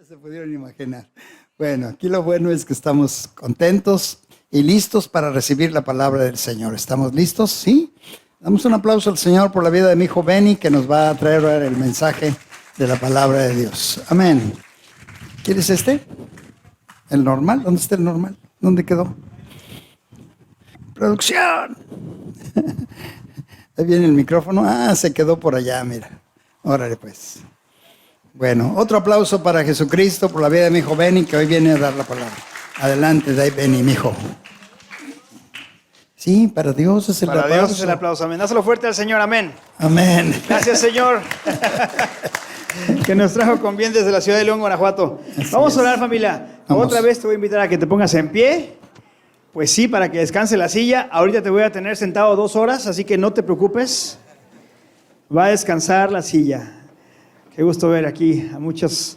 Se pudieron imaginar. Bueno, aquí lo bueno es que estamos contentos y listos para recibir la palabra del Señor. ¿Estamos listos? ¿Sí? Damos un aplauso al Señor por la vida de mi hijo Benny, que nos va a traer ahora el mensaje de la palabra de Dios. Amén. ¿Quieres este? ¿El normal? ¿Dónde está el normal? ¿Dónde quedó? ¡Producción! Ahí viene el micrófono. Ah, se quedó por allá, mira. Órale, pues. Bueno, otro aplauso para Jesucristo por la vida de mi hijo Benny, que hoy viene a dar la palabra. Adelante, de ahí, Benny, mi hijo. Sí, para Dios es el aplauso. Para Dios es el aplauso, amén. Dáselo fuerte al Señor, amén. Amén. Gracias, Señor, que nos trajo con bien desde la ciudad de León, Guanajuato. Vamos a orar, familia. Vamos. Otra vez te voy a invitar a que te pongas en pie. Pues sí, para que descanse la silla. Ahorita te voy a tener sentado 2 horas, así que no te preocupes. Va a descansar la silla. Qué gusto ver aquí a muchos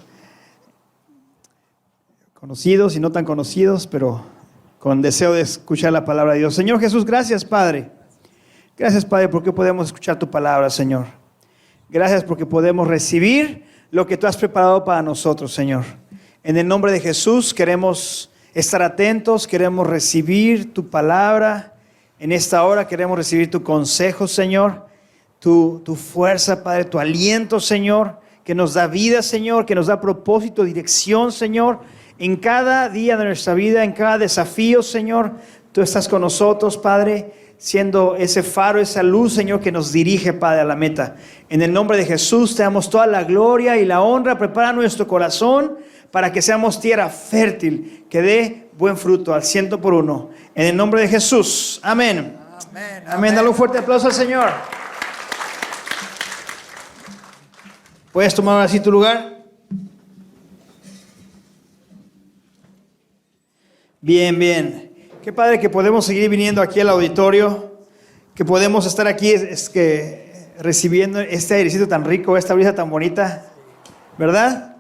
conocidos y no tan conocidos, pero con deseo de escuchar la palabra de Dios. Señor Jesús, gracias, Padre. Gracias, Padre, porque podemos escuchar tu palabra, Señor. Gracias porque podemos recibir lo que tú has preparado para nosotros, Señor. En el nombre de Jesús queremos estar atentos, queremos recibir tu palabra. En esta hora queremos recibir tu consejo, Señor, tu fuerza, Padre, tu aliento, Señor, que nos da vida, Señor, que nos da propósito, dirección, Señor, en cada día de nuestra vida, en cada desafío, Señor. Tú estás con nosotros, Padre, siendo ese faro, esa luz, Señor, que nos dirige, Padre, a la meta. En el nombre de Jesús te damos toda la gloria y la honra. Prepara nuestro corazón para que seamos tierra fértil, que dé buen fruto al 100%. En el nombre de Jesús. Amén. Amén. Amén. Dale un fuerte aplauso al Señor. ¿Puedes tomar ahora sí tu lugar? Bien, bien. Qué padre que podemos seguir viniendo aquí al auditorio, que podemos estar aquí recibiendo este airecito tan rico, esta brisa tan bonita, ¿verdad?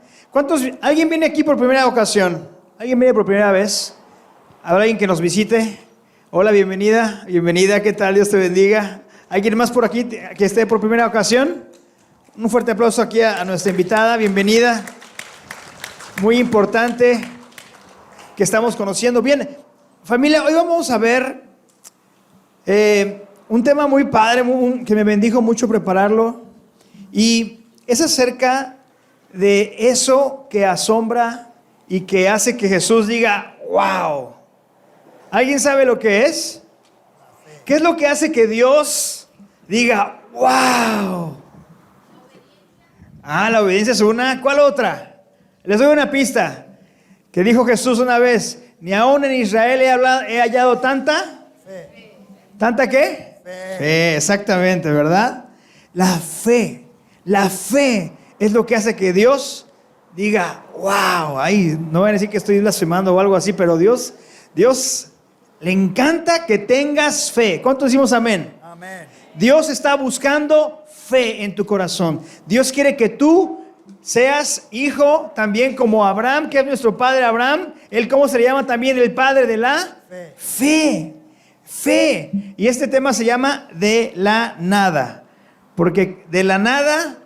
¿Alguien viene aquí por primera ocasión? ¿Alguien viene por primera vez? ¿Habrá alguien que nos visite? Hola, bienvenida, bienvenida, ¿qué tal? Dios te bendiga. ¿Alguien más por aquí que esté por primera ocasión? Un fuerte aplauso aquí a nuestra invitada, bienvenida. Muy importante que estamos conociendo. Bien, familia, hoy vamos a ver un tema muy padre, que me bendijo mucho prepararlo. Y es acerca de eso que asombra y que hace que Jesús diga, wow. ¿Alguien sabe lo que es? ¿Qué es lo que hace que Dios diga, wow? La obediencia es una. ¿Cuál otra? Les doy una pista. Que dijo Jesús una vez, ni aún en Israel he hallado tanta. Fe. ¿Tanta qué? Fe, exactamente, ¿verdad? La fe es lo que hace que Dios diga, wow. Ay, no voy a decir que estoy blasfemando o algo así, pero Dios le encanta que tengas fe. ¿Cuántos decimos amén? Amén. Dios está buscando fe en tu corazón. Dios quiere que tú seas hijo también como Abraham, que es nuestro padre Abraham. Él, ¿cómo se le llama también? El padre de la fe. Fe. Y este tema se llama de la nada. Porque de la nada,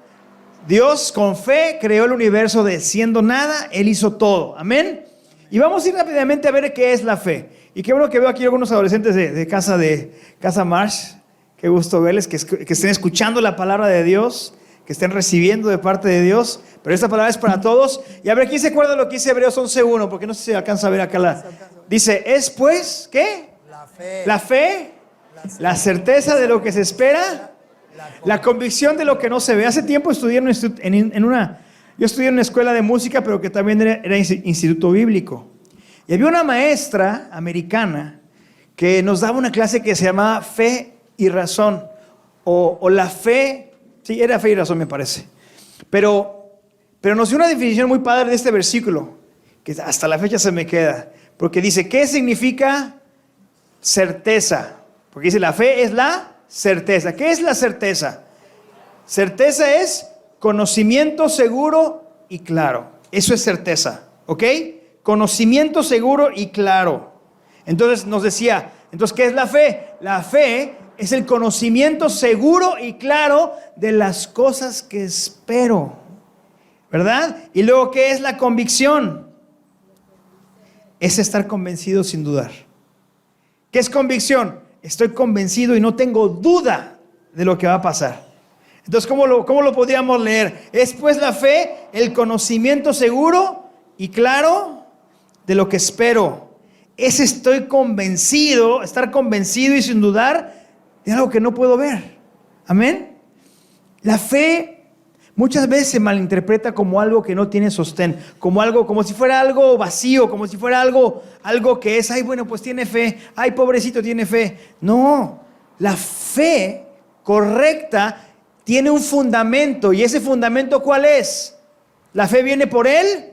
Dios con fe creó el universo. De siendo nada, Él hizo todo. Amén. Y vamos a ir rápidamente a ver qué es la fe. Y qué bueno que veo aquí algunos adolescentes de Casa Marsh. Qué gusto verles, que estén escuchando la palabra de Dios, que estén recibiendo de parte de Dios. Pero esta palabra es para todos. Y a ver, ¿quién se acuerda de lo que dice Hebreos 11:1? Porque no sé si alcanza a ver acá dice, es pues, ¿qué? La fe, la certeza de lo que se espera, la convicción de lo que no se ve. Hace tiempo estudié yo estudié en una escuela de música, pero que también era instituto bíblico. Y había una maestra americana que nos daba una clase que se llamaba Fe y Razón, o la fe, sí, era fe y razón me parece, pero nos dio una definición muy padre de este versículo, que hasta la fecha se me queda, porque dice, ¿qué significa certeza? Porque dice, la fe es la certeza. ¿Qué es la certeza? Certeza es conocimiento seguro y claro, eso es certeza, ¿ok? Conocimiento seguro y claro. Entonces nos decía, ¿qué es la fe? La fe es el conocimiento seguro y claro de las cosas que espero. ¿verdad? Y luego, ¿qué es la convicción? Es estar convencido sin dudar. ¿Qué es convicción? Estoy convencido y no tengo duda de lo que va a pasar. Entonces, ¿cómo lo podríamos leer? Es pues la fe, el conocimiento seguro y claro de lo que espero. Es estoy convencido, estar convencido y sin dudar de algo que no puedo ver. Amén. La fe muchas veces se malinterpreta como algo que no tiene sostén, como si fuera algo vacío, como si fuera algo que es, ay, bueno, pues tiene fe, ay, pobrecito, tiene fe. No, la fe correcta tiene un fundamento, y ese fundamento, ¿cuál es? La fe viene por el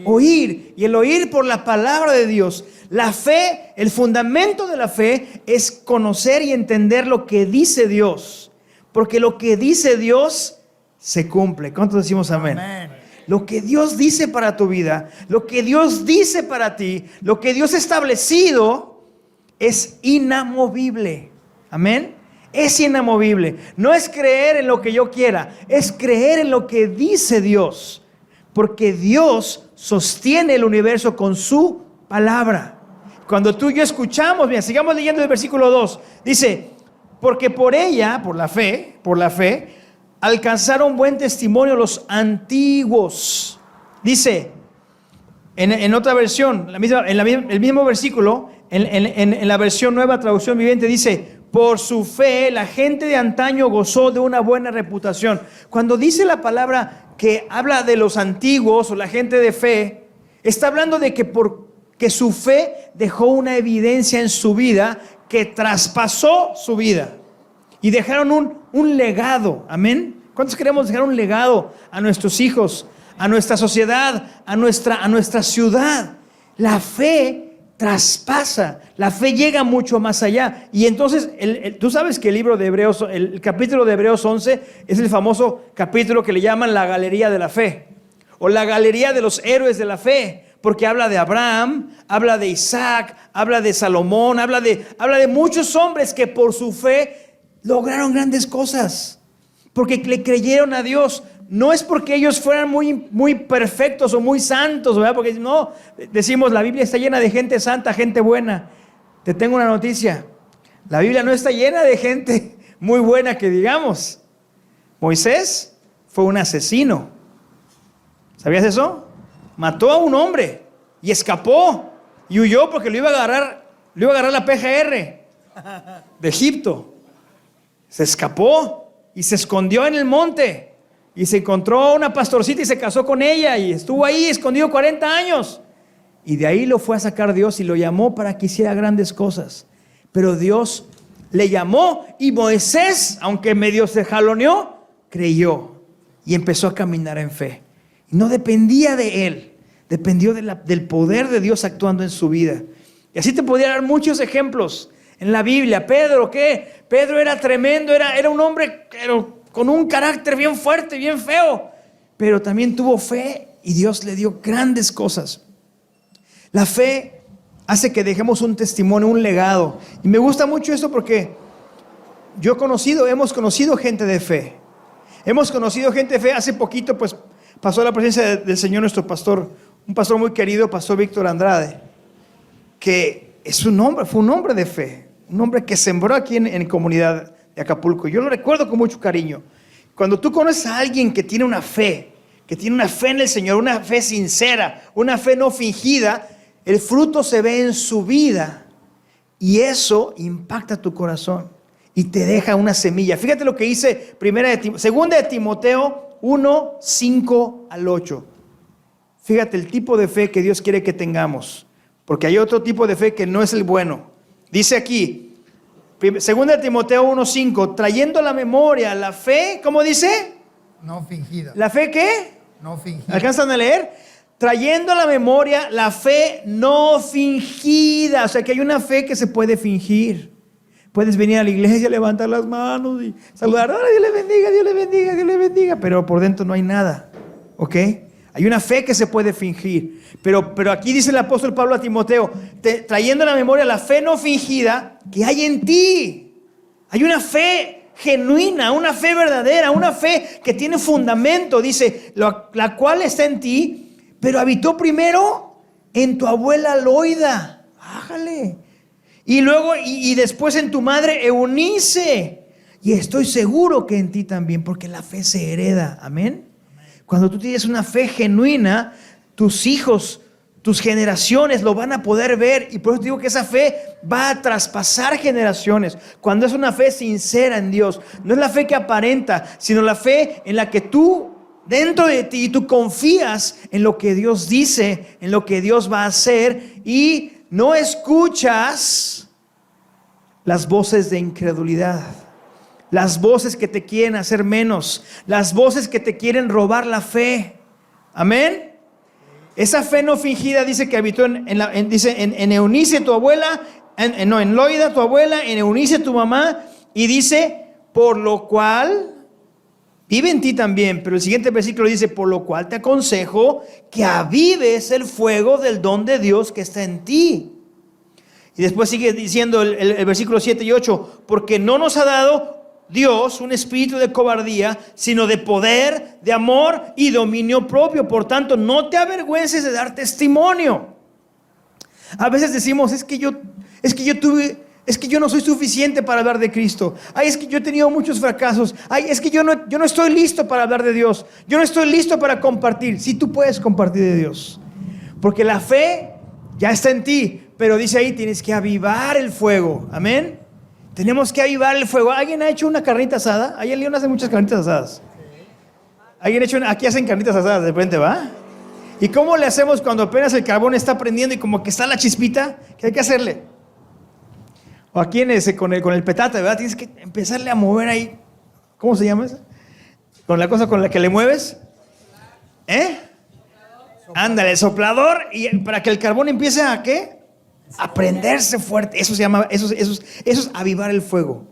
oír, y el oír por la palabra de Dios. La fe, el fundamento de la fe es conocer y entender lo que dice Dios, porque lo que dice Dios se cumple. ¿Cuántos decimos amén? Amén. Lo que Dios dice para tu vida, lo que Dios dice para ti, lo que Dios ha establecido es inamovible. Amén. Es inamovible. No es creer en lo que yo quiera, es creer en lo que dice Dios, porque Dios sostiene el universo con su palabra. Cuando tú y yo escuchamos, bien, sigamos leyendo el versículo 2. Dice, porque por ella, por la fe, alcanzaron buen testimonio los antiguos. Dice, en otra versión, el mismo versículo, en la versión Nueva Traducción Viviente, dice, por su fe la gente de antaño gozó de una buena reputación. Cuando dice la palabra que habla de los antiguos o la gente de fe, está hablando de que su fe dejó una evidencia en su vida que traspasó su vida. Y dejaron un legado. Amén. ¿Cuántos queremos dejar un legado a nuestros hijos, a nuestra sociedad, a nuestra ciudad? La fe traspasa, la fe llega mucho más allá. Y entonces, tú sabes que el libro de Hebreos, el capítulo de Hebreos 11 es el famoso capítulo que le llaman la galería de la fe, o la galería de los héroes de la fe, porque habla de Abraham, habla de Isaac, habla de Salomón, habla de muchos hombres que por su fe lograron grandes cosas, porque le creyeron a Dios. No es porque ellos fueran muy, muy perfectos o muy santos, ¿verdad? Porque no, decimos, la Biblia está llena de gente santa, gente buena. Te tengo una noticia. La Biblia no está llena de gente muy buena que digamos. Moisés fue un asesino. ¿Sabías eso? Mató a un hombre y escapó y huyó porque lo iba a agarrar la PGR de Egipto. Se escapó y se escondió en el monte. Y se encontró una pastorcita y se casó con ella y estuvo ahí escondido 40 años. Y de ahí lo fue a sacar Dios y lo llamó para que hiciera grandes cosas. Pero Dios le llamó y Moisés, aunque medio se jaloneó, creyó y empezó a caminar en fe. Y no dependía de él, dependió del poder de Dios actuando en su vida. Y así te podría dar muchos ejemplos en la Biblia. Pedro, ¿qué? Pedro era tremendo, era un hombre con un carácter bien fuerte, bien feo, pero también tuvo fe y Dios le dio grandes cosas. La fe hace que dejemos un testimonio, un legado. Y me gusta mucho esto porque hemos conocido gente de fe. Hemos conocido gente de fe. Hace poquito, pues, pasó a la presencia del Señor nuestro pastor, un pastor muy querido, Pastor Víctor Andrade, que fue un hombre de fe, un hombre que sembró aquí en comunidad de Acapulco. Yo lo recuerdo con mucho cariño. Cuando tú conoces a alguien que tiene una fe en el Señor, una fe sincera, una fe no fingida, el fruto se ve en su vida y eso impacta tu corazón y te deja una semilla. Fíjate lo que dice segunda de Timoteo 1, 5 al 8. Fíjate el tipo de fe que Dios quiere que tengamos, porque hay otro tipo de fe que no es el bueno. Dice aquí, segunda de Timoteo 1:5, trayendo a la memoria la fe, ¿cómo dice? No fingida. ¿La fe qué? No fingida. ¿Alcanzan a leer? Trayendo a la memoria la fe no fingida. O sea que hay una fe que se puede fingir. Puedes venir a la iglesia, levantar las manos y saludar, ¡hola, Dios le bendiga, Dios le bendiga, Dios le bendiga! Pero por dentro no hay nada, ¿ok? Hay una fe que se puede fingir. Pero aquí dice el apóstol Pablo a Timoteo, trayendo a la memoria la fe no fingida que hay en ti. Hay una fe genuina, una fe verdadera, una fe que tiene fundamento, dice, la cual está en ti, pero habitó primero en tu abuela Loida. Bájale. Y luego, y después en tu madre Eunice. Y estoy seguro que en ti también, porque la fe se hereda. Amén. Cuando tú tienes una fe genuina, tus hijos, tus generaciones lo van a poder ver. Y por eso digo que esa fe va a traspasar generaciones. Cuando es una fe sincera en Dios. No es la fe que aparenta, sino la fe en la que tú, dentro de ti, tú confías en lo que Dios dice, en lo que Dios va a hacer. Y no escuchas las voces de incredulidad. Las voces que te quieren hacer menos. Las voces que te quieren robar la fe. Amén. Esa fe no fingida dice que habitó en Eunice tu abuela, en Loida tu abuela, en Eunice tu mamá, y dice, por lo cual vive en ti también. Pero el siguiente versículo dice, por lo cual te aconsejo que avives el fuego del don de Dios que está en ti. Y después sigue diciendo el versículo 7 y 8, porque no nos ha dado Dios un espíritu de cobardía, sino de poder, de amor y dominio propio. Por tanto, no te avergüences de dar testimonio. A veces decimos, es que yo no soy suficiente para hablar de Cristo. Ay, es que yo he tenido muchos fracasos. Ay, es que yo no estoy listo para hablar de Dios. Yo no estoy listo para compartir. Sí, tú puedes compartir de Dios. Porque la fe ya está en ti. Pero dice ahí, tienes que avivar el fuego. Amén. Tenemos que avivar el fuego. ¿Alguien ha hecho una carnita asada? Ahí en León hacen muchas carnitas asadas. ¿Alguien ha hecho aquí hacen carnitas asadas de repente, va? ¿Y cómo le hacemos cuando apenas el carbón está prendiendo y como que está la chispita? ¿Qué hay que hacerle? O aquí con el petate, ¿verdad? Tienes que empezarle a mover ahí. ¿Cómo se llama eso? Con la cosa con la que le mueves. Ándale, el soplador. Y para que el carbón empiece a ¿qué? A prenderse fuerte. Eso se llama, eso es avivar el fuego.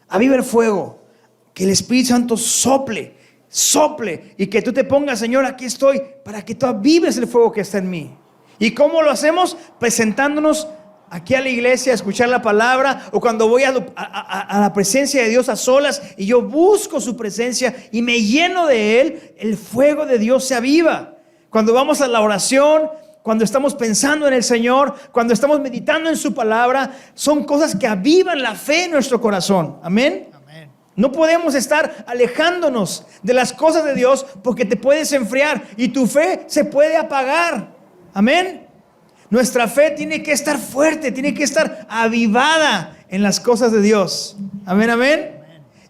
Aviva el fuego. Que el Espíritu Santo sople. Y que tú te pongas, Señor, aquí estoy, para que tú avives el fuego que está en mí. ¿Y cómo lo hacemos? Presentándonos aquí a la iglesia a escuchar la palabra, o cuando voy a la presencia de Dios a solas y yo busco su presencia y me lleno de Él, el fuego de Dios se aviva. Cuando vamos a la oración, cuando estamos pensando en el Señor, cuando estamos meditando en su palabra, son cosas que avivan la fe en nuestro corazón. Amén. Amén. No podemos estar alejándonos de las cosas de Dios porque te puedes enfriar y tu fe se puede apagar. Amén. Nuestra fe tiene que estar fuerte, tiene que estar avivada en las cosas de Dios. Amén, amén.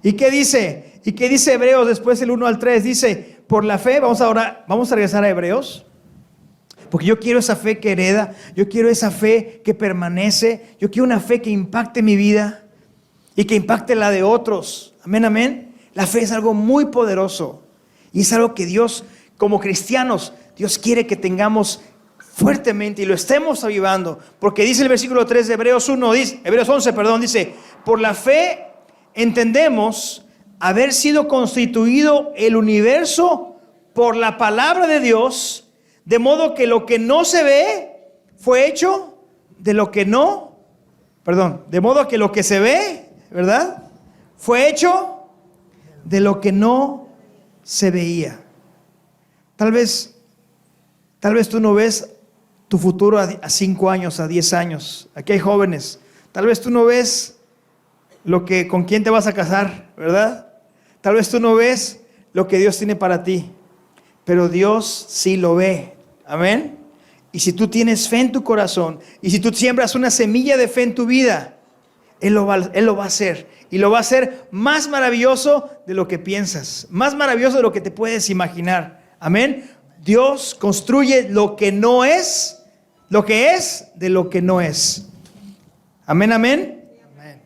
¿Y qué dice? ¿Y qué dice Hebreos después el 1 al 3? Dice, por la fe, vamos a regresar a Hebreos. Porque yo quiero esa fe que hereda, yo quiero esa fe que permanece, yo quiero una fe que impacte mi vida y que impacte la de otros. Amén, amén. La fe es algo muy poderoso y es algo que Dios, como cristianos, Dios quiere que tengamos fuertemente y lo estemos avivando. Porque dice el versículo 3 de Hebreos 11, dice, por la fe entendemos haber sido constituido el universo por la palabra de Dios, de modo que lo que no se ve fue hecho de lo que no, de modo que lo que se ve, ¿verdad? Fue hecho de lo que no se veía. Tal vez tú no ves tu futuro a 5 años, a 10 años. Aquí hay jóvenes. Tal vez tú no ves con quién te vas a casar, ¿verdad? Tal vez tú no ves lo que Dios tiene para ti, pero Dios sí lo ve. Amén. Y si tú tienes fe en tu corazón y si tú siembras una semilla de fe en tu vida, Él lo va a hacer. Y lo va a hacer más maravilloso de lo que piensas, más maravilloso de lo que te puedes imaginar. Amén. Dios construye lo que no es, lo que es de lo que no es. Amén, amén. Amén.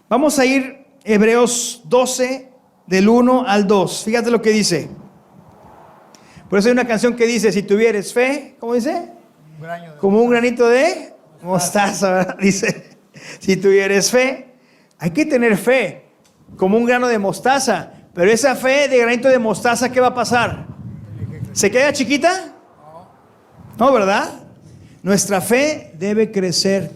Vamos a ir a Hebreos 12, del 1 al 2. Fíjate lo que dice. Por eso hay una canción que dice, si tuvieres fe, ¿cómo dice? Como un granito de mostaza, ¿verdad? Dice, si tuvieres fe, hay que tener fe, como un grano de mostaza. Pero esa fe de granito de mostaza, ¿qué va a pasar? ¿Se queda chiquita? No, ¿verdad? Nuestra fe debe crecer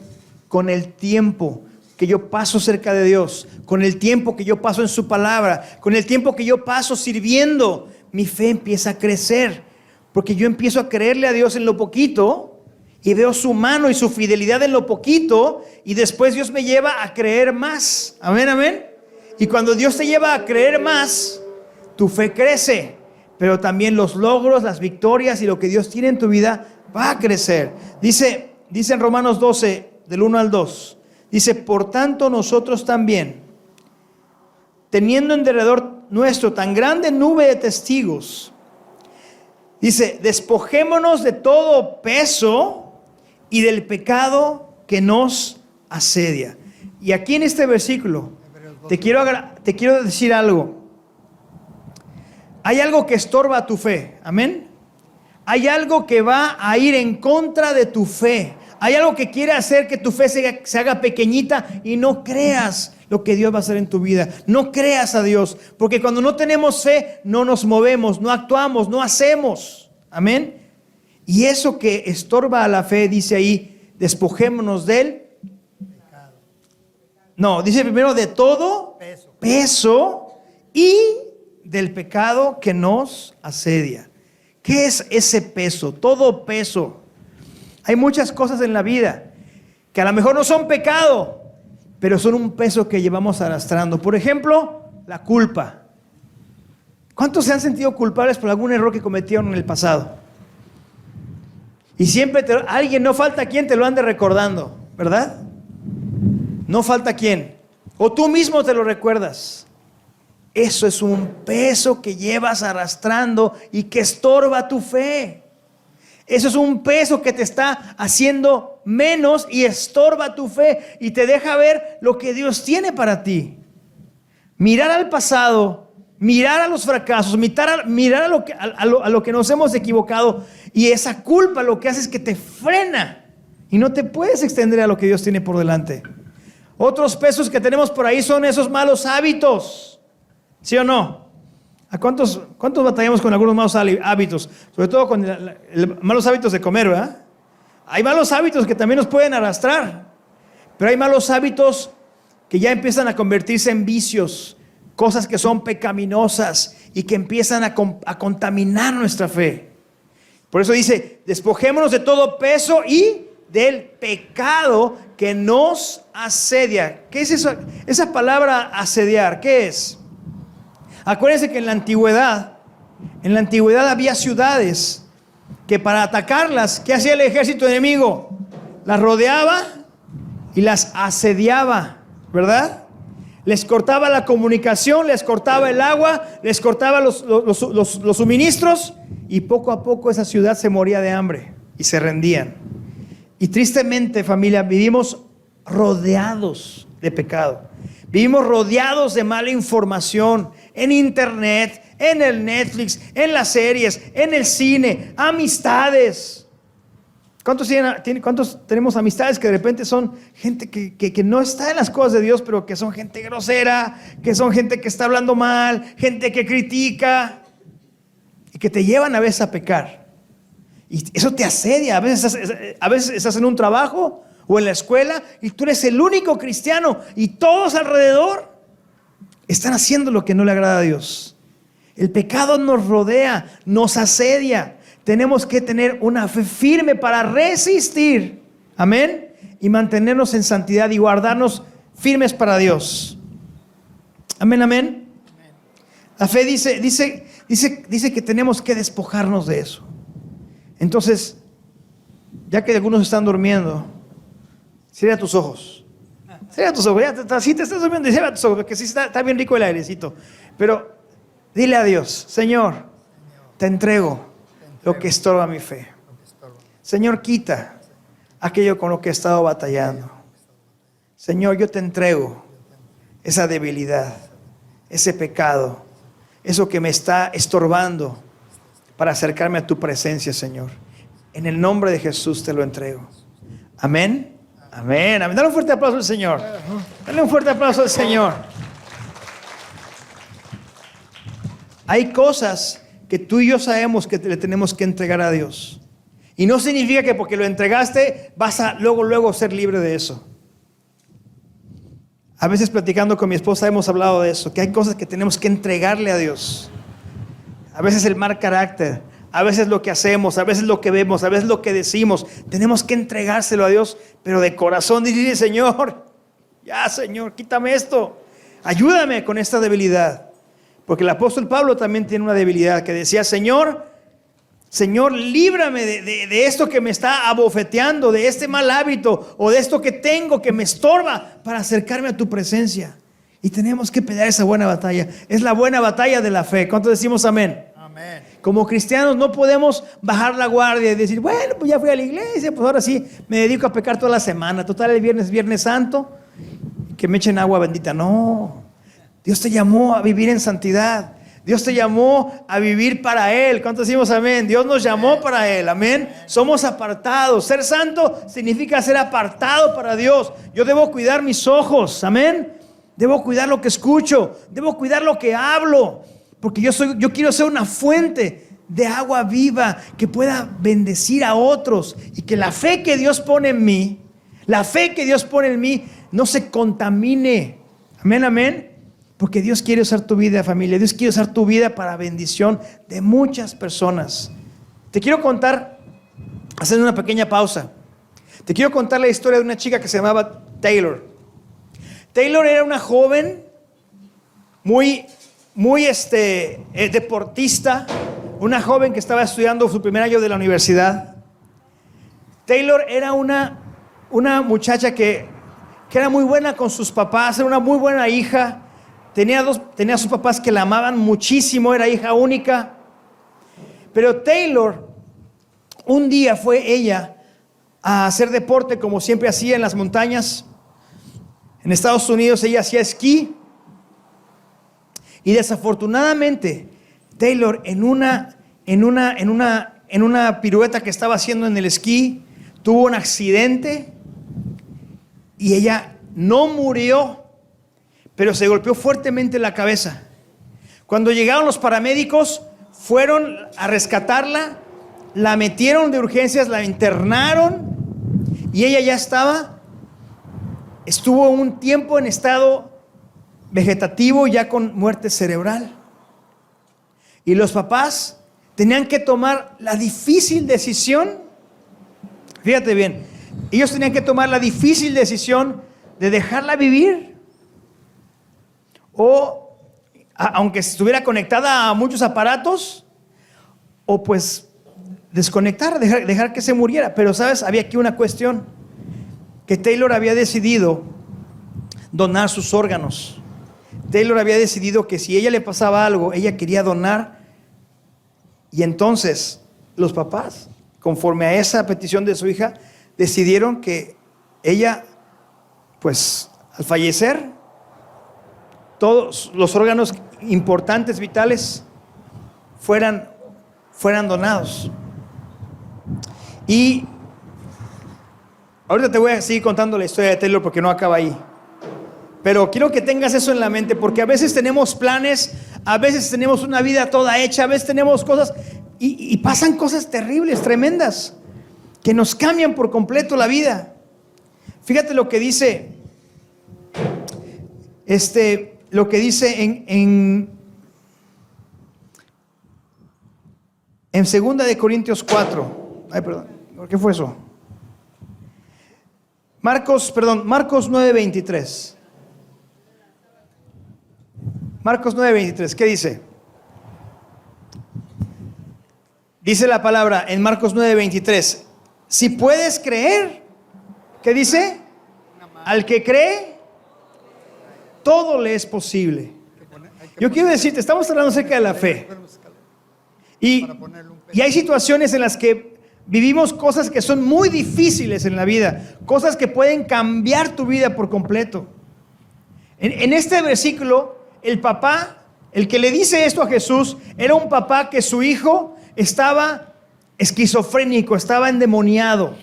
con el tiempo. que yo paso cerca de Dios, con el tiempo que yo paso en su palabra, con el tiempo que yo paso sirviendo, mi fe empieza a crecer. Porque yo empiezo a creerle a Dios en lo poquito y veo su mano y su fidelidad en lo poquito, y después Dios me lleva a creer más. Amén, amén. Y cuando Dios te lleva a creer más, tu fe crece, pero también los logros, las victorias y lo que Dios tiene en tu vida va a crecer. Dice en Romanos 12, del 1 al 2, dice: por tanto nosotros también, teniendo en derredor nuestro tan grande nube de testigos, dice, despojémonos de todo peso y del pecado que nos asedia. Y aquí en este versículo te quiero decir algo. Hay algo que estorba tu fe. Amén. Hay algo que va a ir en contra de tu fe. Hay algo que quiere hacer que tu fe se haga pequeñita y no creas lo que Dios va a hacer en tu vida. No creas a Dios. Porque cuando no tenemos fe, no nos movemos, no actuamos, no hacemos. Amén. Y eso que estorba a la fe, dice ahí, despojémonos del pecado. No, dice primero de todo peso y del pecado que nos asedia. ¿Qué es ese peso? Todo peso. Hay muchas cosas en la vida que a lo mejor no son pecado, pero son un peso que llevamos arrastrando. Por ejemplo, la culpa. ¿Cuántos se han sentido culpables por algún error que cometieron en el pasado? Y siempre alguien, no falta quien te lo ande recordando, ¿verdad? No falta quien. O tú mismo te lo recuerdas. Eso es un peso que llevas arrastrando y que estorba tu fe. Eso es un peso que te está haciendo menos y estorba tu fe y te deja ver lo que Dios tiene para ti. Mirar al pasado, mirar a los fracasos, mirar a lo que nos hemos equivocado, y esa culpa lo que hace es que te frena y no te puedes extender a lo que Dios tiene por delante. Otros pesos que tenemos por ahí son esos malos hábitos. ¿Sí o no? ¿A cuántos batallamos con algunos malos hábitos? Sobre todo con malos hábitos de comer, ¿verdad? Hay malos hábitos que también nos pueden arrastrar, pero hay malos hábitos que ya empiezan a convertirse en vicios, cosas que son pecaminosas y que empiezan a contaminar nuestra fe. Por eso dice, despojémonos de todo peso y del pecado que nos asedia. ¿Qué es eso? Esa palabra asediar, ¿qué es? Acuérdense que en la antigüedad había ciudades que para atacarlas, ¿qué hacía el ejército enemigo? Las rodeaba y las asediaba, ¿verdad? Les cortaba la comunicación, les cortaba el agua, les cortaba los suministros, y poco a poco esa ciudad se moría de hambre y se rendían. Y tristemente, familia, vivimos rodeados de pecado. Vivimos rodeados de mala información en internet, en el Netflix, en las series, en el cine, amistades. ¿Cuántos tenemos amistades que de repente son gente que no está en las cosas de Dios, pero que son gente grosera, que son gente que está hablando mal, gente que critica y que te llevan a veces a pecar? Y eso te asedia. A veces estás en un trabajo o en la escuela y tú eres el único cristiano y todos alrededor están haciendo lo que no le agrada a Dios. El pecado nos rodea, nos asedia. Tenemos que tener una fe firme para resistir, amén, y mantenernos en santidad y guardarnos firmes para Dios. Amén, amén. La fe dice que tenemos que despojarnos de eso. Entonces, ya que algunos están durmiendo, cierra tus ojos. Cierra tus ojos. Si te estás durmiendo, cierra tus ojos, porque sí está bien rico el airecito. Pero dile a Dios, Señor, te entrego lo que estorba mi fe. Señor, quita aquello con lo que he estado batallando. Señor, yo te entrego esa debilidad, ese pecado, eso que me está estorbando para acercarme a tu presencia, Señor. En el nombre de Jesús te lo entrego. Amén. Amén. Amén. Dale un fuerte aplauso al Señor. Dale un fuerte aplauso al Señor. Hay cosas que tú y yo sabemos que le tenemos que entregar a Dios. Y no significa que porque lo entregaste vas a luego ser libre de eso. A veces platicando con mi esposa hemos hablado de eso, que hay cosas que tenemos que entregarle a Dios. A veces el mal carácter, a veces lo que hacemos, a veces lo que vemos, a veces lo que decimos. Tenemos que entregárselo a Dios, pero de corazón decirle, Señor, ya Señor, quítame esto. Ayúdame con esta debilidad. Porque el apóstol Pablo también tiene una debilidad que decía, Señor, líbrame de esto que me está abofeteando, de este mal hábito o de esto que tengo que me estorba para acercarme a tu presencia. Y tenemos que pelear esa buena batalla. Es la buena batalla de la fe. ¿Cuántos decimos amén? Amén. Como cristianos no podemos bajar la guardia y decir, bueno, pues ya fui a la iglesia, pues ahora sí me dedico a pecar toda la semana. Total, el viernes es Viernes Santo, que me echen agua bendita. No, Dios te llamó a vivir en santidad. Dios te llamó a vivir para Él. ¿Cuántos decimos amén? Dios nos llamó para Él, amén. Somos apartados. Ser santo significa ser apartado para Dios. Yo debo cuidar mis ojos, amén. Debo cuidar lo que escucho. Debo cuidar lo que hablo. Porque yo quiero ser una fuente de agua viva que pueda bendecir a otros. Y que la fe que Dios pone en mí, no se contamine. Amén, amén. Porque Dios quiere usar tu vida, familia. Dios quiere usar tu vida para bendición de muchas personas. Te quiero contar, haciendo una pequeña pausa, te quiero contar la historia de una chica que se llamaba Taylor. Taylor era una joven muy deportista, una joven que estaba estudiando su primer año de la universidad. Taylor era una muchacha que era muy buena con sus papás, era una muy buena hija. Tenía a sus papás que la amaban muchísimo, era hija única. Pero Taylor, un día fue ella a hacer deporte como siempre hacía en las montañas. En Estados Unidos ella hacía esquí. Y desafortunadamente, Taylor en una pirueta que estaba haciendo en el esquí, tuvo un accidente y ella no murió, pero se golpeó fuertemente la cabeza. Cuando llegaron los paramédicos, fueron a rescatarla, la metieron de urgencias, la internaron y ella ya estuvo un tiempo en estado vegetativo, ya con muerte cerebral. Y los papás tenían que tomar la difícil decisión, fíjate bien, ellos tenían que tomar la difícil decisión de dejarla vivir o, aunque estuviera conectada a muchos aparatos, o pues desconectar, dejar que se muriera. Pero sabes, había aquí una cuestión, que Taylor había decidido donar sus órganos. Taylor había decidido que si a ella le pasaba algo, ella quería donar. Y entonces los papás, conforme a esa petición de su hija, decidieron que ella, pues al fallecer, todos los órganos importantes, vitales, fueran donados. Y ahorita te voy a seguir contando la historia de Taylor porque no acaba ahí. Pero quiero que tengas eso en la mente, porque a veces tenemos planes, a veces tenemos una vida toda hecha, a veces tenemos cosas y pasan cosas terribles, tremendas, que nos cambian por completo la vida. Fíjate lo que dice en 2 de Corintios 4. Ay, perdón, ¿por qué fue eso? Marcos 9:23. Marcos 9:23, ¿qué dice? Dice la palabra en Marcos 9:23, si puedes creer, ¿qué dice? Al que cree, todo le es posible. Yo quiero decirte, estamos hablando acerca de la fe. Y hay situaciones en las que vivimos cosas que son muy difíciles en la vida, cosas que pueden cambiar tu vida por completo. En este versículo, el papá, el que le dice esto a Jesús, era un papá que su hijo estaba esquizofrénico, estaba endemoniado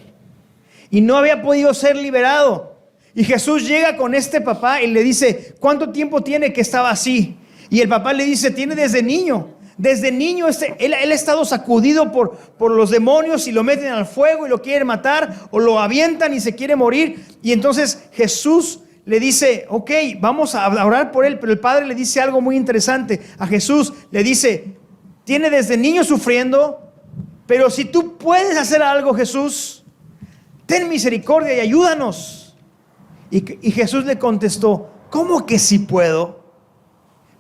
y no había podido ser liberado. Y Jesús llega con este papá y le dice, ¿cuánto tiempo tiene que estaba así? Y el papá le dice, tiene desde niño. Desde niño él ha estado sacudido por los demonios y lo meten al fuego y lo quieren matar o lo avientan y se quiere morir. Y entonces Jesús le dice, ok, vamos a orar por él, pero el padre le dice algo muy interesante a Jesús. Le dice, tiene desde niño sufriendo, pero si tú puedes hacer algo, Jesús, ten misericordia y ayúdanos. Y Jesús le contestó, ¿cómo que sí puedo?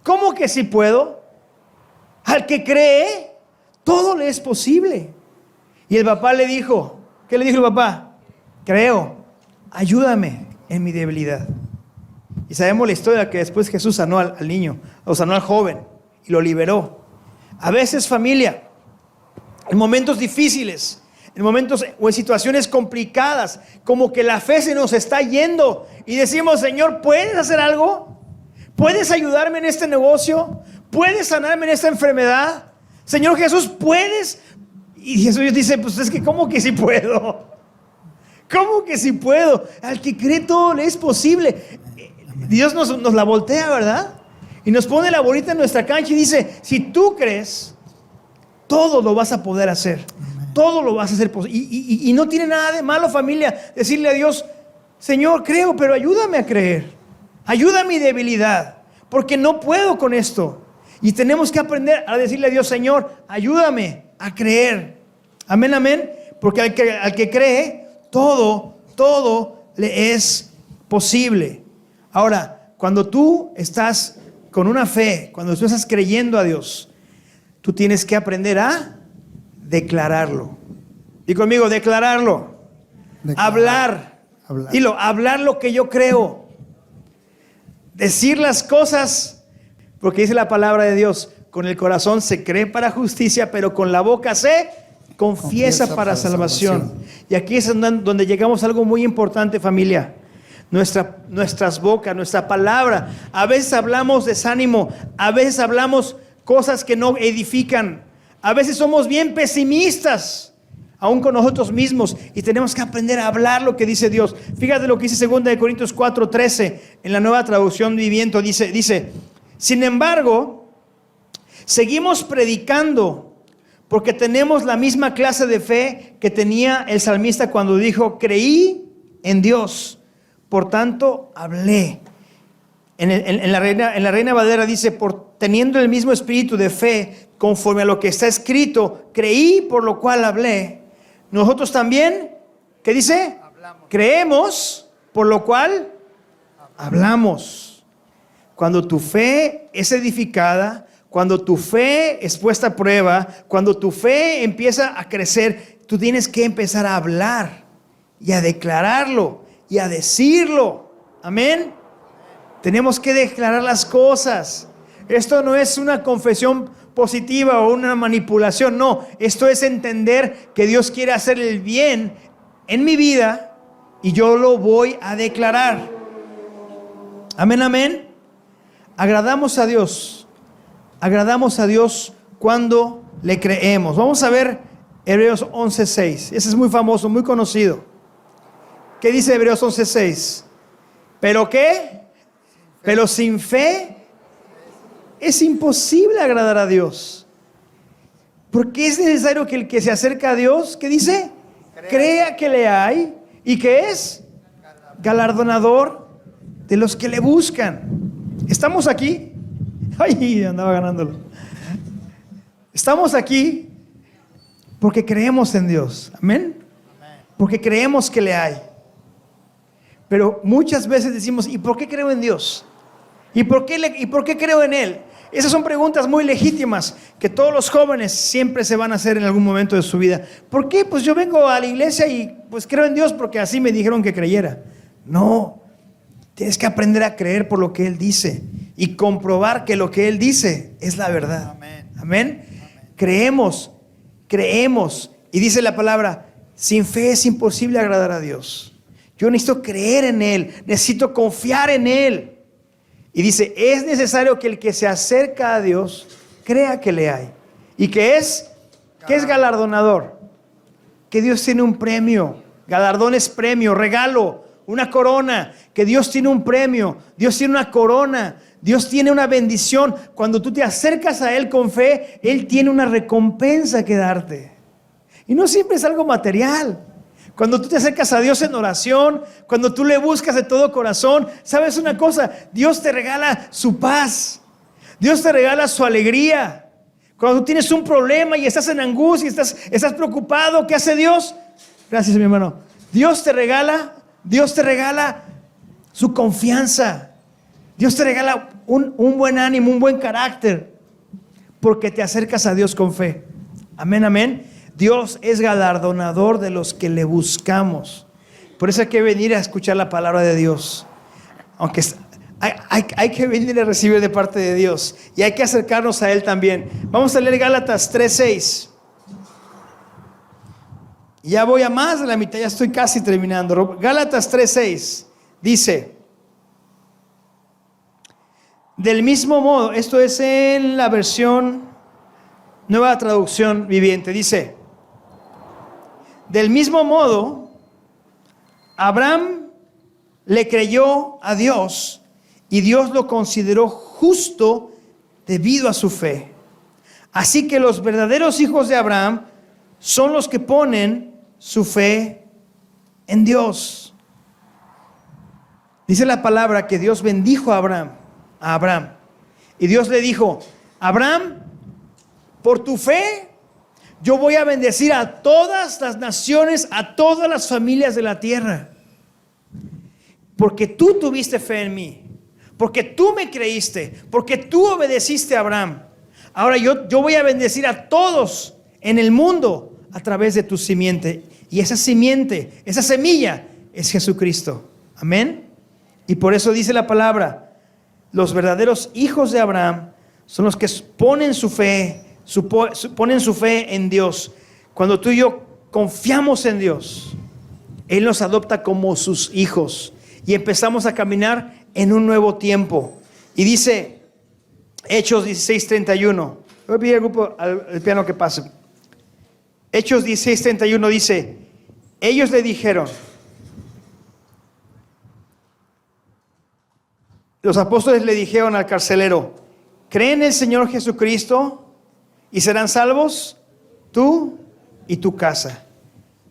¿Cómo que sí puedo? Al que cree, todo le es posible. Y el papá le dijo, ¿qué le dijo el papá? Creo, ayúdame en mi debilidad. Y sabemos la historia que después Jesús sanó al niño, o sanó al joven y lo liberó. A veces, familia, en momentos difíciles, en momentos o en situaciones complicadas, como que la fe se nos está yendo y decimos, Señor, ¿puedes hacer algo? ¿Puedes ayudarme en este negocio? ¿Puedes sanarme en esta enfermedad? Señor Jesús, ¿puedes? Y Jesús dice, pues es que ¿cómo que sí puedo? ¿Cómo que sí puedo? Al que cree todo le es posible. Dios nos la voltea, ¿verdad? Y nos pone la bolita en nuestra cancha y dice, si tú crees, todo lo vas a poder hacer. Todo lo vas a hacer posible. Y no tiene nada de malo, familia, decirle a Dios, Señor, creo, pero ayúdame a creer. Ayuda a mi debilidad, porque no puedo con esto. Y tenemos que aprender a decirle a Dios, Señor, ayúdame a creer. Amén, amén. Porque al que cree, todo le es posible. Ahora, cuando tú estás con una fe, cuando tú estás creyendo a Dios, tú tienes que aprender a declararlo. Y conmigo, declararlo. Hablar. Dilo, hablar lo que yo creo. Decir las cosas, porque dice la palabra de Dios, con el corazón se cree para justicia, pero con la boca se confiesa para salvación. Y aquí es donde llegamos a algo muy importante, familia. Nuestras bocas, nuestra palabra. A veces hablamos desánimo, a veces hablamos cosas que no edifican. A veces somos bien pesimistas, aún con nosotros mismos, y tenemos que aprender a hablar lo que dice Dios. Fíjate lo que dice 2 Corintios 4:13 en la Nueva Traducción Viviente. Dice, sin embargo, seguimos predicando porque tenemos la misma clase de fe que tenía el salmista cuando dijo, creí en Dios, por tanto hablé. En la Reina Valera dice, teniendo el mismo espíritu de fe, conforme a lo que está escrito, creí, por lo cual hablé. Nosotros también, ¿qué dice? Hablamos. Creemos, por lo cual hablamos. Cuando tu fe es edificada, cuando tu fe es puesta a prueba, cuando tu fe empieza a crecer, tú tienes que empezar a hablar y a declararlo y a decirlo. Amén. Tenemos que declarar las cosas. Esto no es una confesión positiva o una manipulación, no. Esto es entender que Dios quiere hacer el bien en mi vida y yo lo voy a declarar. Amén, amén. Agradamos a Dios cuando le creemos. Vamos a ver Hebreos 11:6. Ese es muy famoso, muy conocido. ¿Qué dice Hebreos 11:6? ¿Pero qué? Pero sin fe es imposible agradar a Dios. Porque es necesario que el que se acerca a Dios, ¿qué dice? Crea que le hay y que es galardonador de los que le buscan. ¿Estamos aquí? Ay, andaba ganándolo. Estamos aquí porque creemos en Dios. Amén. Porque creemos que le hay. Pero muchas veces decimos, ¿y por qué creo en Dios? ¿Y por qué creo en Él? Esas son preguntas muy legítimas que todos los jóvenes siempre se van a hacer en algún momento de su vida. ¿Por qué? Pues yo vengo a la iglesia y pues creo en Dios porque así me dijeron que creyera. No, tienes que aprender a creer por lo que Él dice y comprobar que lo que Él dice es la verdad. Amén. Amén. Creemos. Y dice la palabra, sin fe es imposible agradar a Dios. Yo necesito creer en Él, necesito confiar en Él. Y dice, es necesario que el que se acerca a Dios crea que le hay. ¿Y qué es? ¿Qué es galardonador? Que Dios tiene un premio. Galardón es premio, regalo, una corona. Que Dios tiene un premio, Dios tiene una corona, Dios tiene una bendición. Cuando tú te acercas a Él con fe, Él tiene una recompensa que darte. Y no siempre es algo material. Cuando tú te acercas a Dios en oración, cuando tú le buscas de todo corazón, ¿sabes una cosa? Dios te regala su paz. Dios te regala su alegría. Cuando tú tienes un problema y estás en angustia, estás preocupado, ¿qué hace Dios? Gracias, mi hermano. Dios te regala su confianza. Dios te regala un buen ánimo, un buen carácter, porque te acercas a Dios con fe. Amén, amén. Dios es galardonador de los que le buscamos. Por eso hay que venir a escuchar la palabra de Dios. Aunque hay que venir a recibir de parte de Dios. Y hay que acercarnos a Él también. Vamos a leer Gálatas 3:6. Ya voy a más de la mitad, ya estoy casi terminando. Gálatas 3:6 dice: del mismo modo, esto es en la versión Nueva Traducción Viviente, dice: del mismo modo, Abraham le creyó a Dios y Dios lo consideró justo debido a su fe. Así que los verdaderos hijos de Abraham son los que ponen su fe en Dios. Dice la palabra que Dios bendijo a Abraham. Y Dios le dijo: Abraham, por tu fe, yo voy a bendecir a todas las naciones, a todas las familias de la tierra. Porque tú tuviste fe en mí, porque tú me creíste, porque tú obedeciste a Abraham. Ahora yo voy a bendecir a todos en el mundo a través de tu simiente. Y esa simiente, esa semilla es Jesucristo. Amén. Y por eso dice la palabra: los verdaderos hijos de Abraham son los que ponen su fe en Dios. Cuando tú y yo confiamos en Dios, Él nos adopta como sus hijos y empezamos a caminar en un nuevo tiempo. Y dice Hechos 16:31. Voy a pedir al grupo, al piano, que pase. Hechos 16:31 dice: ellos le dijeron, los apóstoles le dijeron al carcelero: ¿cree en el Señor Jesucristo y serán salvos tú y tu casa?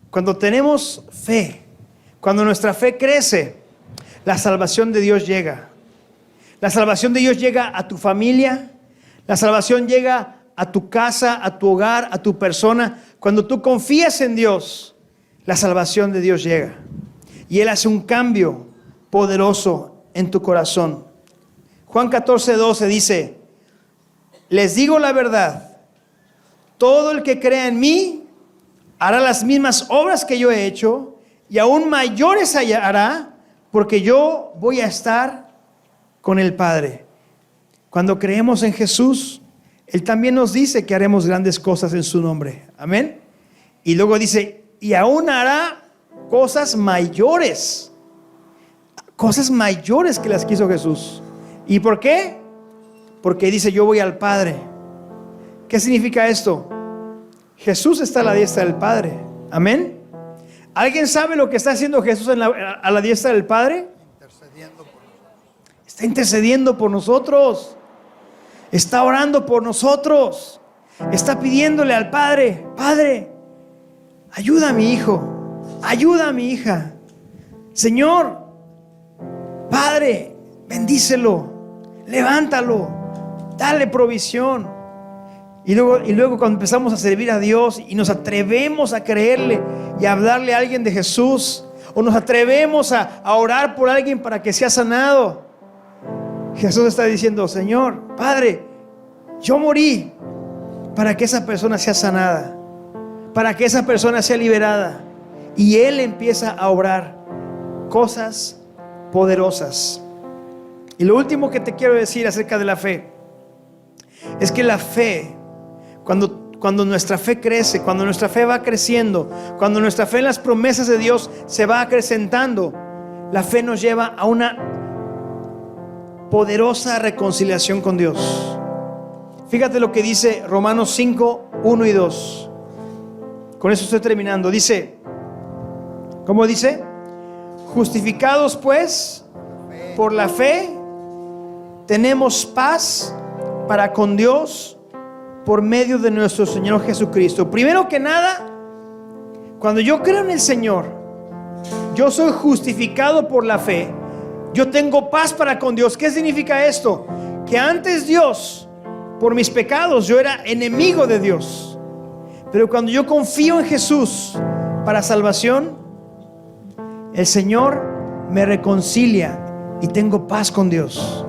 Cuando tenemos fe, cuando nuestra fe crece, la salvación de Dios llega. La salvación de Dios llega a tu familia. La salvación llega a tu casa, a tu hogar, a tu persona. Cuando tú confías en Dios, la salvación de Dios llega. Y Él hace un cambio poderoso en tu corazón. Juan 14:12 dice: les digo la verdad, todo el que crea en mí hará las mismas obras que yo he hecho, y aún mayores hará, porque yo voy a estar con el Padre. Cuando creemos en Jesús, Él también nos dice que haremos grandes cosas en su nombre. Amén. Y luego dice: y aún hará cosas mayores que las que hizo Jesús. ¿Y por qué? Porque dice: yo voy al Padre. ¿Qué significa esto? Jesús está a la diestra del Padre. Amén. ¿Alguien sabe lo que está haciendo Jesús a la diestra del Padre? Está intercediendo por nosotros. Está orando por nosotros. Está pidiéndole al Padre: Padre, ayuda a mi hijo, ayuda a mi hija. Señor, Padre, bendícelo, levántalo, dale provisión. Y luego cuando empezamos a servir a Dios y nos atrevemos a creerle y a hablarle a alguien de Jesús, o nos atrevemos a orar por alguien para que sea sanado, Jesús está diciendo: Señor, Padre, yo morí para que esa persona sea sanada, para que esa persona sea liberada. Y Él empieza a obrar cosas poderosas. Y lo último que te quiero decir acerca de la fe es que la fe, cuando nuestra fe crece, cuando nuestra fe va creciendo, cuando nuestra fe en las promesas de Dios se va acrecentando, la fe nos lleva a una poderosa reconciliación con Dios. Fíjate lo que dice Romanos 5, 1 y 2. Con eso estoy terminando. Dice, ¿cómo dice? Justificados pues por la fe, tenemos paz para con Dios por medio de nuestro Señor Jesucristo. Primero que nada, cuando yo creo en el Señor, yo soy justificado por la fe, yo tengo paz para con Dios. ¿Qué significa esto? Que antes Dios, por mis pecados, yo era enemigo de Dios. Pero cuando yo confío en Jesús para salvación, el Señor me reconcilia y tengo paz con Dios.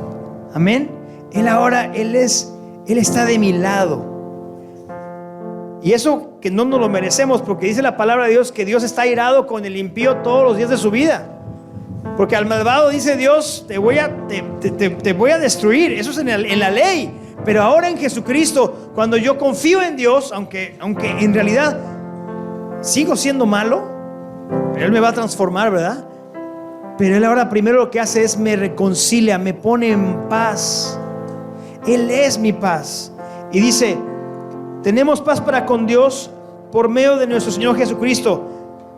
Amén. Él está de mi lado. Y eso que no nos lo merecemos, porque dice la palabra de Dios que Dios está airado con el impío todos los días de su vida. Porque al malvado dice Dios, te voy a destruir. Eso es en la ley. Pero ahora en Jesucristo, cuando yo confío en Dios, aunque en realidad sigo siendo malo, pero Él me va a transformar, ¿verdad? Pero Él ahora primero lo que hace es me reconcilia, me pone en paz. Él es mi paz. Y dice, tenemos paz para con Dios por medio de nuestro Señor Jesucristo,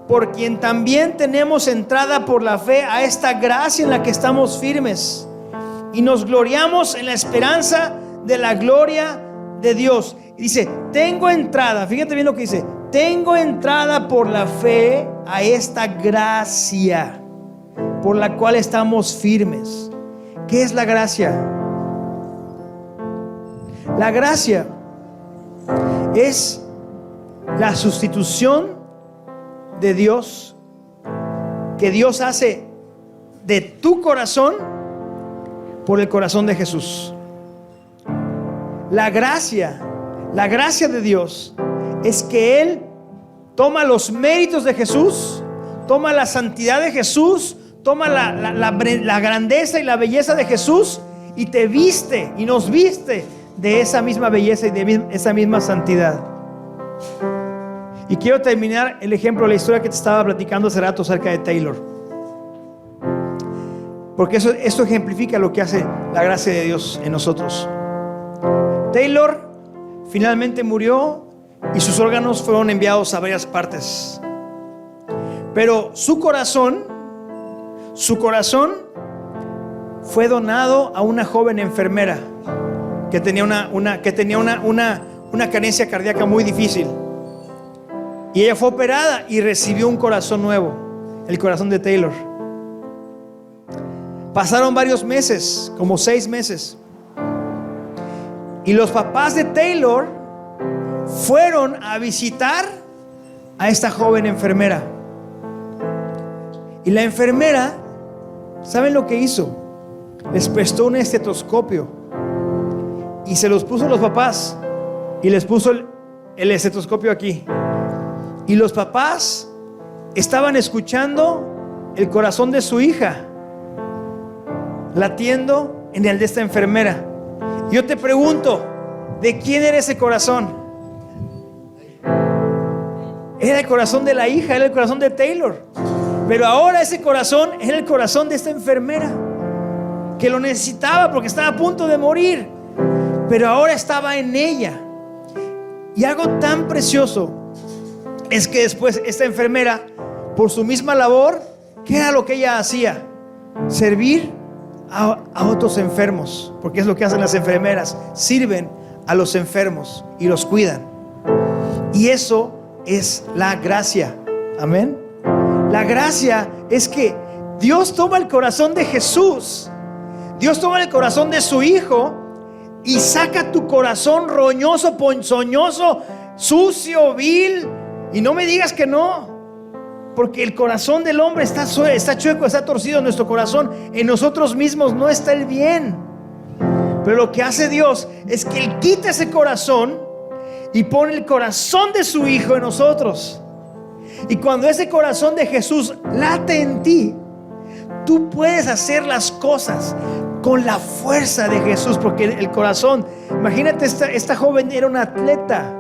por quien también tenemos entrada por la fe a esta gracia en la que estamos firmes y nos gloriamos en la esperanza de la gloria de Dios. Y dice, tengo entrada, fíjate bien lo que dice, tengo entrada por la fe a esta gracia por la cual estamos firmes. ¿Qué es la gracia? La gracia es la sustitución de Dios que Dios hace de tu corazón por el corazón de Jesús. La gracia de Dios es que Él toma los méritos de Jesús, toma la santidad de Jesús, toma la grandeza y la belleza de Jesús y te viste y nos viste de esa misma belleza y de esa misma santidad. Y quiero terminar el ejemplo, la historia que te estaba platicando hace rato acerca de Taylor, porque esto ejemplifica lo que hace la gracia de Dios en nosotros. Taylor finalmente murió y sus órganos fueron enviados a varias partes, pero su corazón fue donado a una joven enfermera que tenía una carencia cardíaca muy difícil. Y ella fue operada y recibió un corazón nuevo, el corazón de Taylor. Pasaron varios meses, como 6 meses. Y los papás de Taylor fueron a visitar a esta joven enfermera. Y la enfermera, ¿saben lo que hizo? Les prestó un estetoscopio y se los puso a los papás y les puso el estetoscopio aquí. Y los papás estaban escuchando el corazón de su hija latiendo en el de esta enfermera. Yo te pregunto, ¿de quién era ese corazón? Era el corazón de la hija, era el corazón de Taylor. Pero ahora ese corazón era el corazón de esta enfermera, que lo necesitaba porque estaba a punto de morir, pero ahora estaba en ella. Y algo tan precioso es que después esta enfermera, por su misma labor, ¿qué era lo que ella hacía? Servir a otros enfermos, porque es lo que hacen las enfermeras, sirven a los enfermos y los cuidan. Y eso es la gracia. Amén. La gracia es que Dios toma el corazón de Jesús, Dios toma el corazón de su Hijo y saca tu corazón roñoso, ponzoñoso, sucio, vil. Y no me digas que no, porque el corazón del hombre está chueco, está torcido. Nuestro corazón, en nosotros mismos no está el bien. Pero lo que hace Dios es que Él quita ese corazón y pone el corazón de su Hijo en nosotros. Y cuando ese corazón de Jesús late en ti, tú puedes hacer las cosas con la fuerza de Jesús, porque el corazón, imagínate, esta joven era una atleta,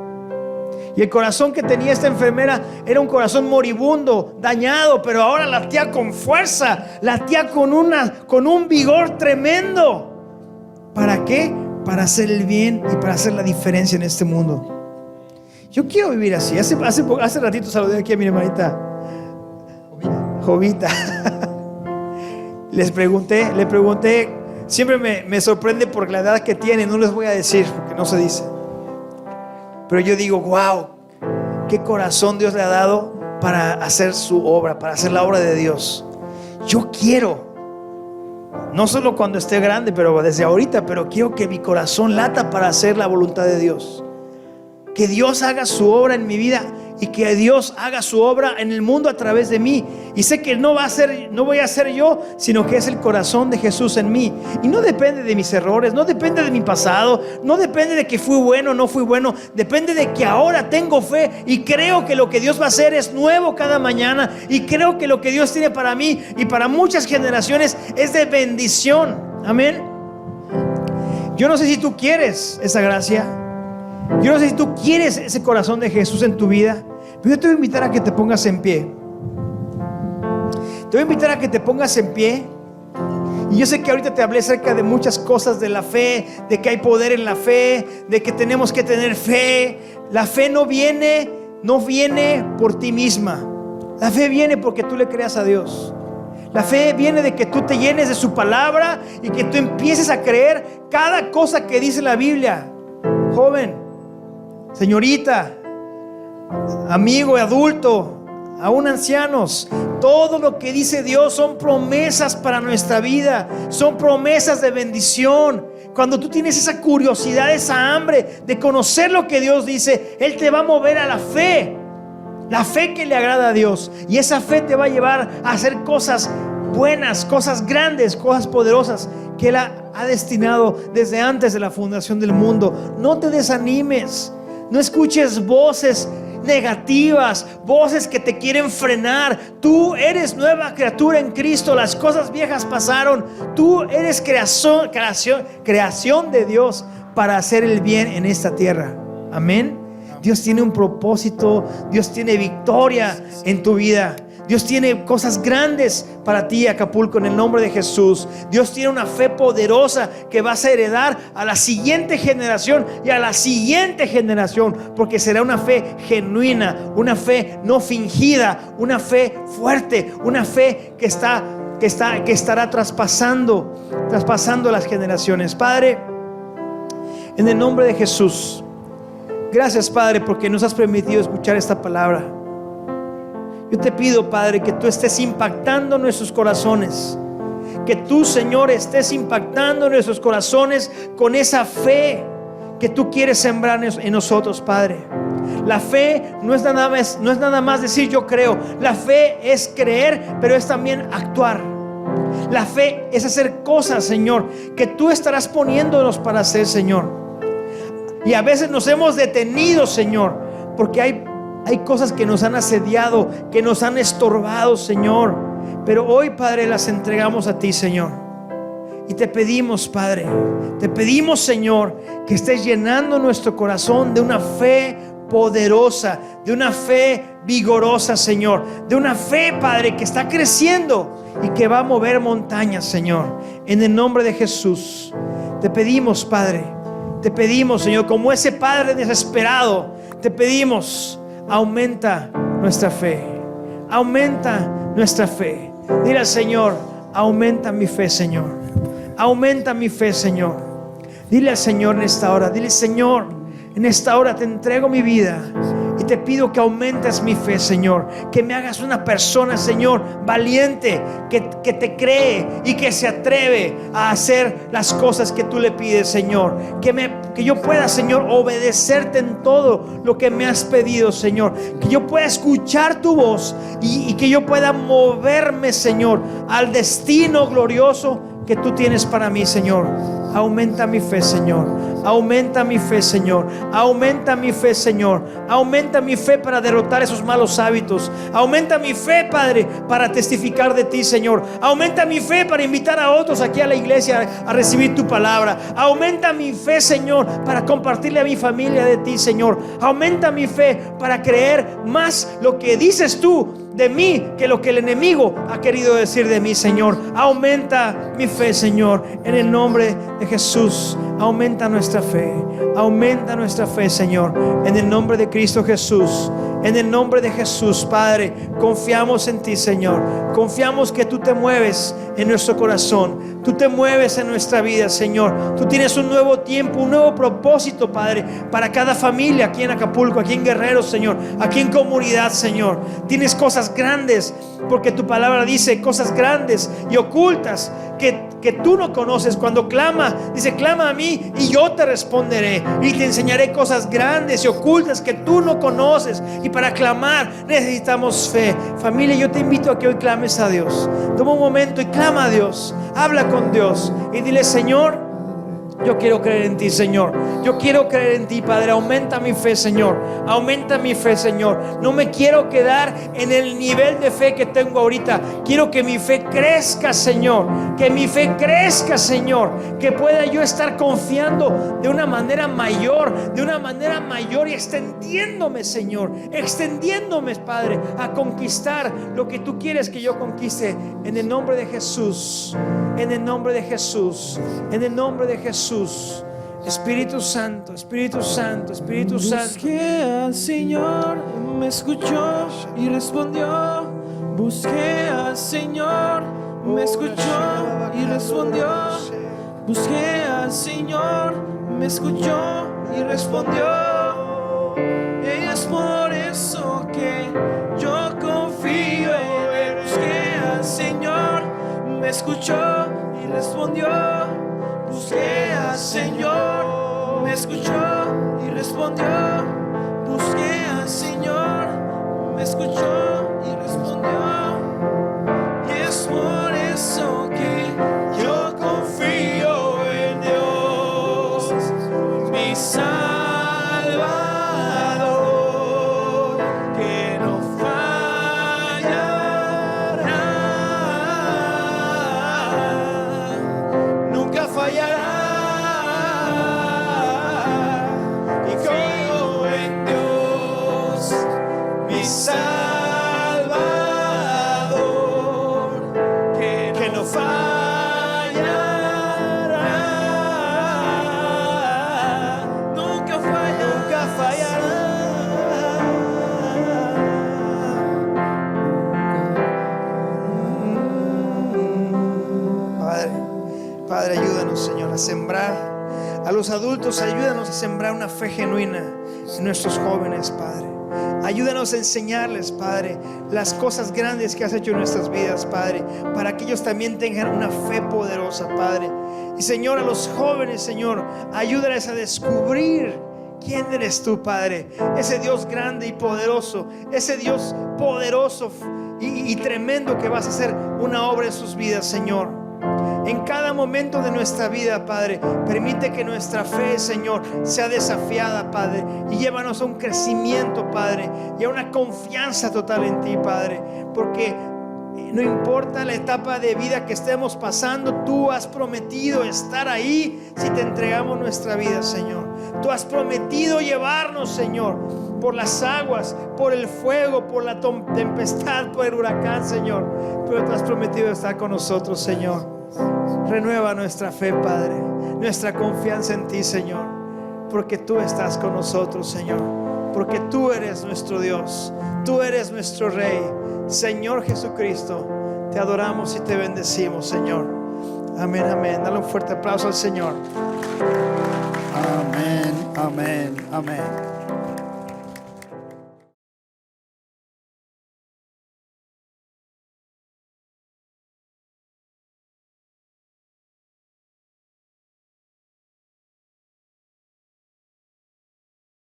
y el corazón que tenía esta enfermera era un corazón moribundo, dañado, pero ahora latía con fuerza, latía con un vigor tremendo. ¿Para qué? Para hacer el bien y para hacer la diferencia en este mundo. Yo quiero vivir así. Hace ratito saludé aquí a mi hermanita Jovita. Le pregunté, siempre me sorprende por la edad que tiene, no les voy a decir porque no se dice. Pero yo digo, wow, qué corazón Dios le ha dado para hacer su obra, para hacer la obra de Dios. Yo quiero, no solo cuando esté grande, pero desde ahorita, pero quiero que mi corazón lata para hacer la voluntad de Dios. Que Dios haga su obra en mi vida y que Dios haga su obra en el mundo a través de mí. Y sé que no voy a ser yo, sino que es el corazón de Jesús en mí. Y no depende de mis errores, no depende de mi pasado, no depende de que fui bueno o no fui bueno. Depende de que ahora tengo fe y creo que lo que Dios va a hacer es nuevo cada mañana. Y creo que lo que Dios tiene para mí y para muchas generaciones es de bendición. Amén. Yo no sé si tú quieres esa gracia. Yo no sé si tú quieres ese corazón de Jesús en tu vida, pero yo te voy a invitar a que te pongas en pie. Te voy a invitar a que te pongas en pie. Y yo sé que ahorita te hablé acerca de muchas cosas de la fe, de que hay poder en la fe, de que tenemos que tener fe. La fe no viene por ti misma. La fe viene porque tú le creas a Dios. La fe viene de que tú te llenes de su palabra y que tú empieces a creer cada cosa que dice la Biblia. Joven, señorita, amigo, adulto, aún ancianos, todo lo que dice Dios son promesas para nuestra vida, son promesas de bendición. Cuando tú tienes esa curiosidad, esa hambre de conocer lo que Dios dice, Él te va a mover a la fe que le agrada a Dios, y esa fe te va a llevar a hacer cosas buenas, cosas grandes, cosas poderosas que Él ha destinado desde antes de la fundación del mundo. No te desanimes, no escuches voces negativas, voces que te quieren frenar. Tú eres nueva criatura en Cristo. Las cosas viejas pasaron. Tú eres creación de Dios para hacer el bien en esta tierra. Amén. Dios tiene un propósito. Dios tiene victoria en tu vida. Dios tiene cosas grandes para ti, Acapulco, en el nombre de Jesús. Dios tiene una fe poderosa que vas a heredar a la siguiente generación y a la siguiente generación, porque será una fe genuina, una fe no fingida, una fe fuerte, una fe que estará traspasando las generaciones. Padre, en el nombre de Jesús, gracias, Padre, porque nos has permitido escuchar esta palabra. Yo te pido, Padre, que tú estés impactando nuestros corazones. Que tú, Señor, estés impactando nuestros corazones con esa fe que tú quieres sembrar en nosotros, Padre. La fe no es nada más decir yo creo. La fe es creer, pero es también actuar. La fe es hacer cosas, Señor, que tú estarás poniéndonos para hacer, Señor. Y a veces nos hemos detenido, Señor, porque hay cosas que nos han asediado, que nos han estorbado, Señor. Pero hoy, Padre, las entregamos a ti, Señor. Y te pedimos, Padre, te pedimos, Señor, que estés llenando nuestro corazón de una fe poderosa, de una fe vigorosa, Señor, de una fe, Padre, que está creciendo y que va a mover montañas, Señor. En el nombre de Jesús, te pedimos, Padre, te pedimos, Señor, como ese Padre desesperado, te pedimos, aumenta nuestra fe. Aumenta nuestra fe. Dile al Señor, aumenta mi fe, Señor. Aumenta mi fe, Señor. Dile al Señor en esta hora. Dile, Señor, en esta hora te entrego mi vida y te pido que aumentes mi fe, Señor. Que me hagas una persona, Señor, valiente, que te cree y que se atreve a hacer las cosas que tú le pides, Señor. Que yo pueda, Señor, obedecerte en todo lo que me has pedido, Señor. Que yo pueda escuchar tu voz y que yo pueda moverme, Señor, al destino glorioso que tú tienes para mí, Señor. Aumenta mi fe, Señor. Aumenta mi fe, Señor. Aumenta mi fe, Señor. Aumenta mi fe para derrotar esos malos hábitos. Aumenta mi fe, Padre, para testificar de ti, Señor. Aumenta mi fe para invitar a otros aquí a la iglesia a recibir tu palabra. Aumenta mi fe, Señor, para compartirle a mi familia de ti, Señor. Aumenta mi fe para creer más lo que dices tú de mí que lo que el enemigo ha querido decir de mí, Señor. Aumenta mi fe, Señor, en el nombre de Jesús. Aumenta nuestra fe, Señor, en el nombre de Cristo Jesús. En el nombre de Jesús, Padre, confiamos en ti, Señor. Confiamos que tú te mueves en nuestro corazón. Tú te mueves en nuestra vida, Señor. Tú tienes un nuevo tiempo, un nuevo propósito, Padre, para cada familia aquí en Acapulco, aquí en Guerrero, Señor, aquí en comunidad, Señor. Tienes cosas grandes, porque tu palabra dice cosas grandes y ocultas que tú no conoces. Cuando clama, dice, clama a mí y yo te responderé y te enseñaré cosas grandes y ocultas que tú no conoces. Y para clamar necesitamos fe. Familia, yo te invito a que hoy clames a Dios. Toma un momento y clama a Dios. Habla con Dios y dile, Señor, yo quiero creer en ti, Señor. Yo quiero creer en ti, Padre. Aumenta mi fe, Señor. Aumenta mi fe, Señor. No me quiero quedar en el nivel de fe que tengo ahorita. Quiero que mi fe crezca, Señor. Que mi fe crezca, Señor. Que pueda yo estar confiando de una manera mayor. De una manera mayor y extendiéndome, Señor. Extendiéndome, Padre, a conquistar lo que tú quieres que yo conquiste. En el nombre de Jesús. En el nombre de Jesús. En el nombre de Jesús. Espíritu Santo, Espíritu Santo, Espíritu Santo. Busqué al Señor, me escuchó y respondió. Busqué al Señor, me escuchó y respondió. Busqué al Señor, me escuchó y respondió. Y es por eso que yo confío en Él. Busqué al Señor, me escuchó y respondió. Busqué al Señor, me escuchó y respondió. Busqué al Señor, me escuchó y respondió. Y es por eso que yo confío en Dios, mi Salvador, que no fallará, nunca fallará. Y confío en Dios, mi Salvador, que no fallará, nunca fallará. Padre, ayúdanos, Señor, a sembrar. A los adultos, ayúdanos a sembrar una fe genuina en nuestros jóvenes, Padre. Ayúdanos a enseñarles, Padre, las cosas grandes que has hecho en nuestras vidas, Padre, para que ellos también tengan una fe poderosa, Padre. Y, Señor, a los jóvenes, Señor, ayúdales a descubrir quién eres tú, Padre. Ese Dios grande y poderoso, ese Dios poderoso y tremendo, que vas a hacer una obra en sus vidas, Señor. En cada momento de nuestra vida, Padre, permite que nuestra fe, Señor, sea desafiada, Padre, y llévanos a un crecimiento, Padre, y a una confianza total en ti, Padre, porque no importa la etapa de vida que estemos pasando, tú has prometido estar ahí si te entregamos nuestra vida, Señor. Tú has prometido llevarnos, Señor, por las aguas, por el fuego, por la tempestad, por el huracán, Señor. Pero tú has prometido estar con nosotros, Señor. Renueva nuestra fe, Padre, nuestra confianza en ti, Señor, porque tú estás con nosotros, Señor, porque tú eres nuestro Dios, tú eres nuestro Rey, Señor Jesucristo. Te adoramos y te bendecimos, Señor. Amén, amén. Dale un fuerte aplauso al Señor. Amén, amén, amén.